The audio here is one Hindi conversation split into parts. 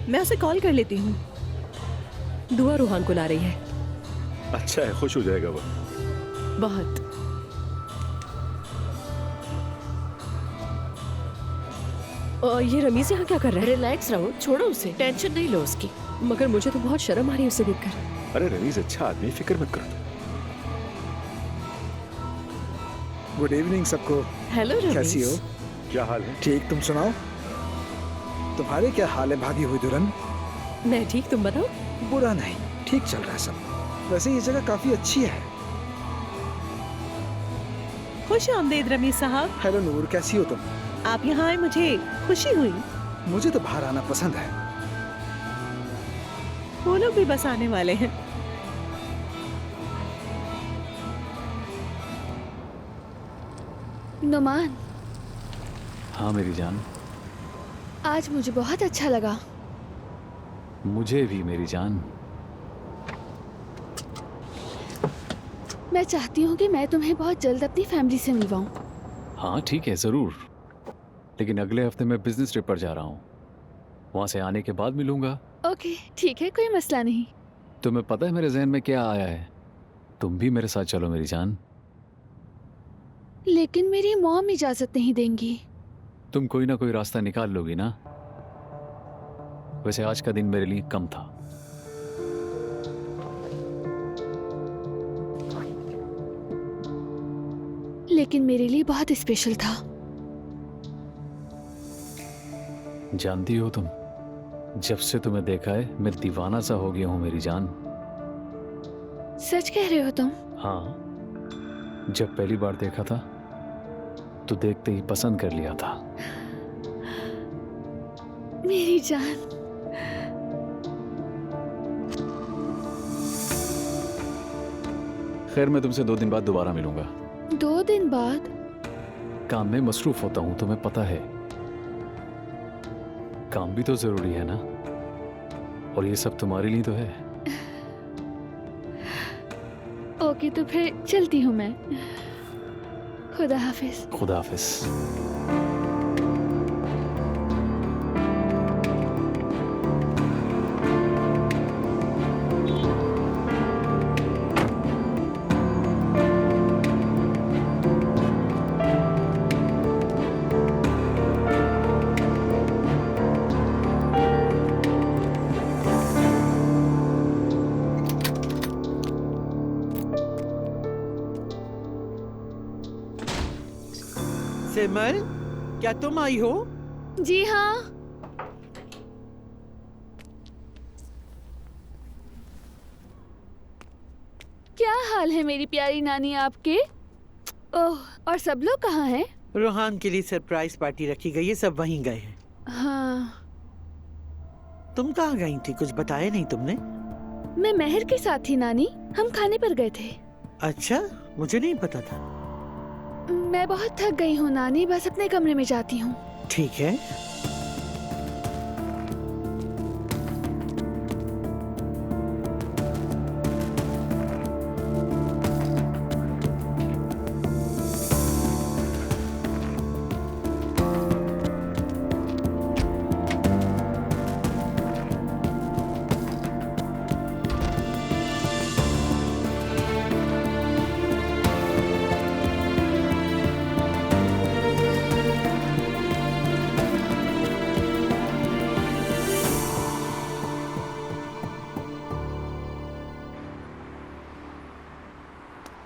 मैं उसे कॉल कर लेती हूँ। दुआ रूहान को ला रही है। अच्छा है, खुश हो जाएगा वो। बहुत। और ये रमीज यहाँ क्या कर रहा है? रिलैक्स रहो, छोड़ो उसे, टेंशन नहीं लो उसकी। मगर मुझे तो बहुत शर्म आ रही है उसे देखकर। अरे रमीज अच्छा आदमी, फिक्र मत करो। गुड इवनिंग सबको। हेलो रमीज। कैसी हो? क्या हाल है? ठीक, तुम सुनाओ। तुम्हारे क्या हाल है भागी हुई दुल्हन? मैं ठीक, तुम बताओ। बुरा नहीं, ठीक चल रहा है सब। वैसे ये जगह काफी अच्छी है। खुश आमदीद रमीज साहब। हेलो नूर, कैसी हो तुम? आप यहाँ आए, मुझे खुशी हुई। मुझे तो बाहर आना पसंद है। वो लोग भी बस आने वाले हैं। नुमान, हाँ मेरी जान। आज मुझे बहुत अच्छा लगा। मुझे भी मेरी जान। मैं चाहती हूँ कि मैं तुम्हें बहुत जल्द अपनी फैमिली से मिलवाऊँ। हाँ ठीक है, ज़रूर। लेकिन अगले हफ्ते मैं बिजनेस ट्रिप पर जा रहा हूँ, वहाँ से आने के बाद मिलूंगा। ओके, ठीक है, कोई मसला नहीं। तुम्हें पता है मेरे जहन में क्या आया है? तुम भी मेरे साथ चलो मेरी जान। लेकिन मेरी मॉम इजाज़त नहीं देंगी। तुम कोई ना कोई रास्ता निकाल लोगी ना। वैसे आज का दिन मेरे लिए कम था। लेकिन मेरे लिए बहुत स्पेशल था। जानती हो तुम, जब से तुम्हें देखा है मैं दीवाना सा हो गया हूँ मेरी जान। सच कह रहे हो तुम? हाँ, जब पहली बार देखा था तो देखते ही पसंद कर लिया था। मेरी जान। खैर, मैं तुमसे 2 दिन बाद दोबारा मिलूंगा। 2 दिन बाद? काम में मसरूफ होता हूँ, तुम्हें पता है। काम भी तो जरूरी है ना, और ये सब तुम्हारे लिए तो है। ओके, तो फिर चलती हूँ मैं। खुदा हाफिज। खुदा हाफिज। सिमर, क्या तुम आई हो? जी हाँ। क्या हाल है मेरी प्यारी नानी आपके? ओह, और सब लोग कहाँ हैं? रोहान के लिए सरप्राइज पार्टी रखी गई है, सब वहीं गए हैं। हाँ। तुम कहाँ गई थी? कुछ बताया नहीं तुमने। मैं महर के साथ थी नानी, हम खाने पर गए थे। अच्छा, मुझे नहीं पता था। मैं बहुत थक गई हूँ नानी, बस अपने कमरे में जाती हूँ। ठीक है।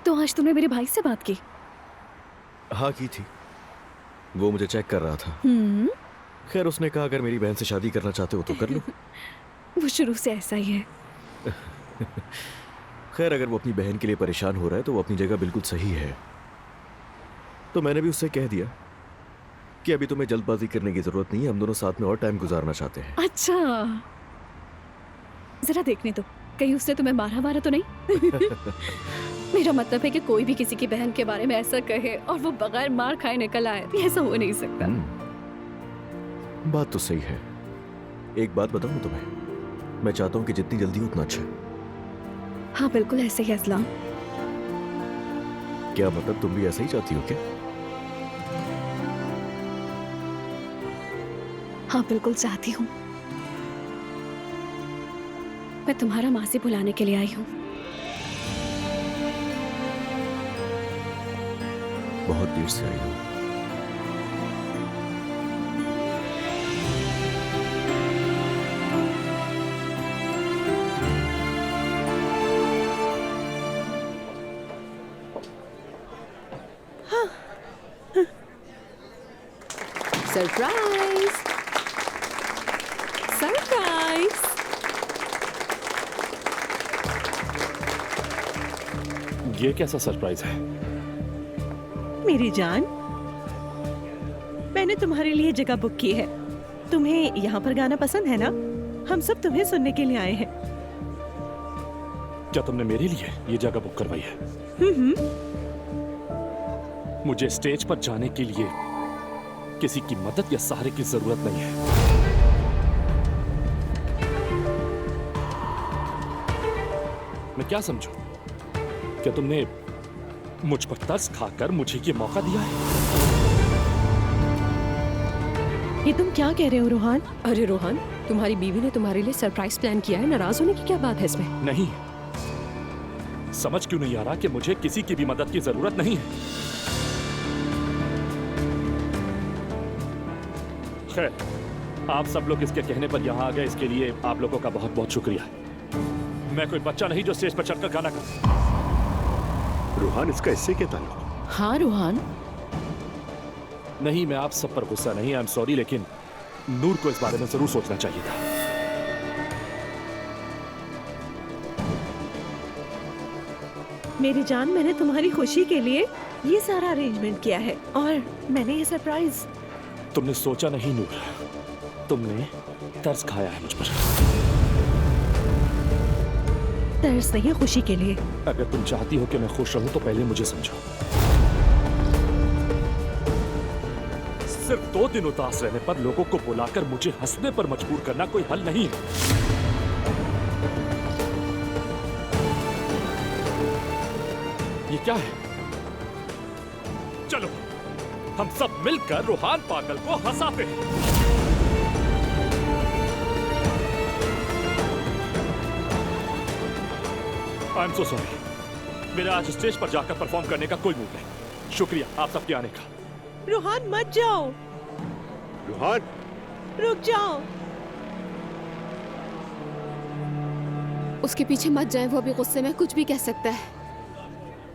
तो आज तुमने मेरे भाई से बात की? हाँ की थी, वो मुझे चेक कर रहा था। खैर, उसने कहा अगर मेरी बहन से शादी करना चाहते हो तो कर लो। वो शुरू से ऐसा ही है। खैर, अगर वो अपनी बहन के लिए परेशान हो रहा है तो वो अपनी जगह बिल्कुल सही है। तो मैंने भी उससे कह दिया कि अभी तुम्हें जल्दबाजी करने की जरूरत नहीं है, हम दोनों साथ में और टाइम गुजारना चाहते हैं। अच्छा, जरा देखने दो, कहीं उसने तुम्हें मारा मारा तो नहीं? मेरा मतलब है कि कोई भी किसी की बहन के बारे में ऐसा कहे और वो बगैर मार खाए निकल आए, ऐसा हो नहीं सकता। बात तो सही है। एक बात बताऊं तुम्हें, मैं चाहता हूं कि जितनी जल्दी हो उतना अच्छा है। हाँ बिल्कुल ऐसे ही असलाम। क्या मतलब, तुम भी ऐसा ही चाहती हो क्या? हाँ बिल्कुल चाहती हूँ। मैं तुम्हारा मासी बुलाने के लिए आई हूँ। बहुत देर से आई हूँ। Surprise surprise. ये कैसा सरप्राइज है? मेरी जान, मैंने तुम्हारे लिए जगह बुक की है। तुम्हें यहाँ पर गाना पसंद है ना? हम सब तुम्हें सुनने के लिए आए हैं। क्या तुमने मेरे लिए ये जगह बुक करवाई है? मुझे स्टेज पर जाने के लिए किसी की मदद या सहारे की जरूरत नहीं है। मैं क्या समझूं? क्या तुमने मुझ पर तरस खाकर मुझे ये मौका दिया है? ये तुम क्या कह रहे हो रोहान? अरे रोहन, तुम्हारी बीवी ने तुम्हारे लिए सरप्राइज प्लान किया है, नाराज होने की क्या बात है इसमें? नहीं, समझ क्यों नहीं आ रहा कि मुझे किसी की भी मदद की जरूरत नहीं है। खैर, आप सब लोग इसके कहने पर यहाँ आ गए, इसके लिए आप लोगों का बहुत बहुत शुक्रिया। मैं कोई बच्चा नहीं जो स्टेज पर चढ़कर गाना गाऊं। रूहान, इसका इससे क्या ताल्लुक? हाँ रोहन, नहीं, मैं आप सब पर गुस्सा नहीं, आई एम सॉरी, लेकिन नूर को इस बारे में जरूर सोचना चाहिए था। मेरी जान, मैंने तुम्हारी खुशी के लिए ये सारा अरेंजमेंट किया है और मैंने ये सरप्राइज। तुमने सोचा नहीं नूर, तुमने तरस खाया है मुझ पर। तरस नहीं, खुशी के लिए। अगर तुम चाहती हो कि मैं खुश रहूं तो पहले मुझे समझो। सिर्फ 2 दिन उदास रहने पर लोगों को बुलाकर मुझे हंसने पर मजबूर करना कोई हल नहीं है। ये क्या है? चलो हम सब मिलकर रूहान पागल को हंसाते हैं। आई एम सो सॉरी, मेरा आज स्टेज पर जाकर परफॉर्म करने का कोई मूड नहीं। शुक्रिया आप सबके आने का। रोहान मत जाओ, रूहान, रुक जाओ। उसके पीछे मत जाए, वो भी गुस्से में कुछ भी कह सकता है।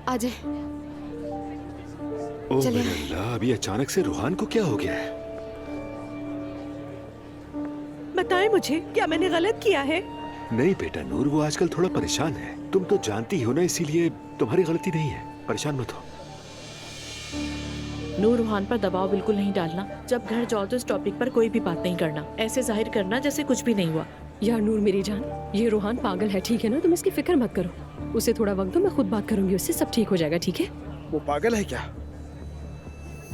आ जाए। ओह चलिए। मेरे अल्लाह, अभी अचानक से रूहान को क्या हो गया है? बताएं मुझे, क्या मैंने गलत किया है? नहीं बेटा नूर, वो आजकल थोड़ा परेशान है। तुम तो जानती हो ना, इसीलिए तुम्हारी गलती नहीं है। परेशान मत हो। नूर रोहन पर दबाव बिल्कुल नहीं डालना। जब घर जाओ तो इस टॉपिक पर कोई भी बात नहीं करना। ऐसे जाहिर करना जैसे कुछ भी नहीं हुआ। यार नूर मेरी जान, ये रोहान पागल है, ठीक है ना? तुम इसकी फिक्र मत करो। उसे थोड़ा वक्त दो, मैं खुद बात करूंगी उससे, सब ठीक हो जाएगा, ठीक है? वो पागल है क्या?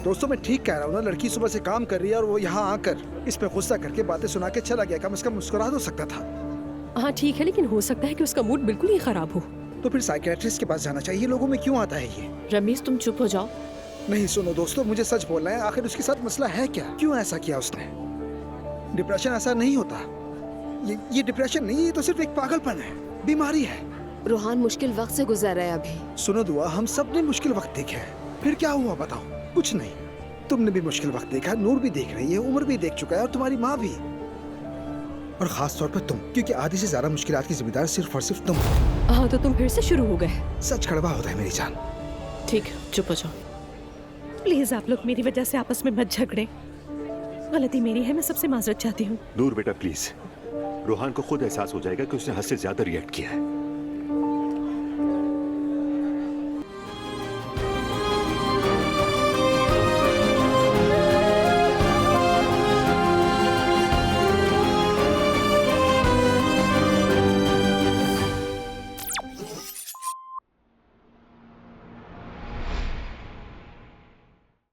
दोस्तों मैं ठीक कह रहा हूँ ना, लड़की सुबह से काम कर रही है और वो यहाँ आकर इस पे गुस्सा करके बातें सुना के चला गया। कम से कम मुस्कुरा तो सकता था। हाँ ठीक है, लेकिन हो सकता है कि उसका मूड बिल्कुल ही खराब हो। तो फिर साइकियाट्रिस्ट के पास जाना चाहिए। लोगों में क्यों आता है ये? रमीज तुम चुप हो जाओ। नहीं सुनो दोस्तों, मुझे सच बोलना है। आखिर उसके साथ मसला है क्या? क्यों ऐसा किया उसने? डिप्रेशन ऐसा नहीं होता। ये डिप्रेशन नहीं, ये तो सिर्फ एक पागलपन है, बीमारी है। रोहान मुश्किल वक्त से गुजर रहा है अभी। सुनो दुआ, हम सब ने मुश्किल वक्त देखे हैं। फिर क्या हुआ बताओ? कुछ नहीं। तुमने भी मुश्किल वक्त देखा, नूर भी देख रही है, उमर भी देख चुका है और तुम्हारी माँ भी, और खास तौर पर तुम, क्योंकि आधी से ज्यादा मुश्किलात की जिम्मेदार सिर्फ और सिर्फ तुम। हाँ तो तुम फिर से शुरू हो गए। सच कड़वा होता है मेरी जान। ठीक, चुप हो जाओ। प्लीज आप लोग मेरी वजह से आपस में मत झगड़े। गलती मेरी है, मैं सबसे माजरत चाहती हूँ। नूर बेटा प्लीज, रूहान को खुद एहसास हो जाएगा कि उसने हद से ज्यादा रिएक्ट किया है।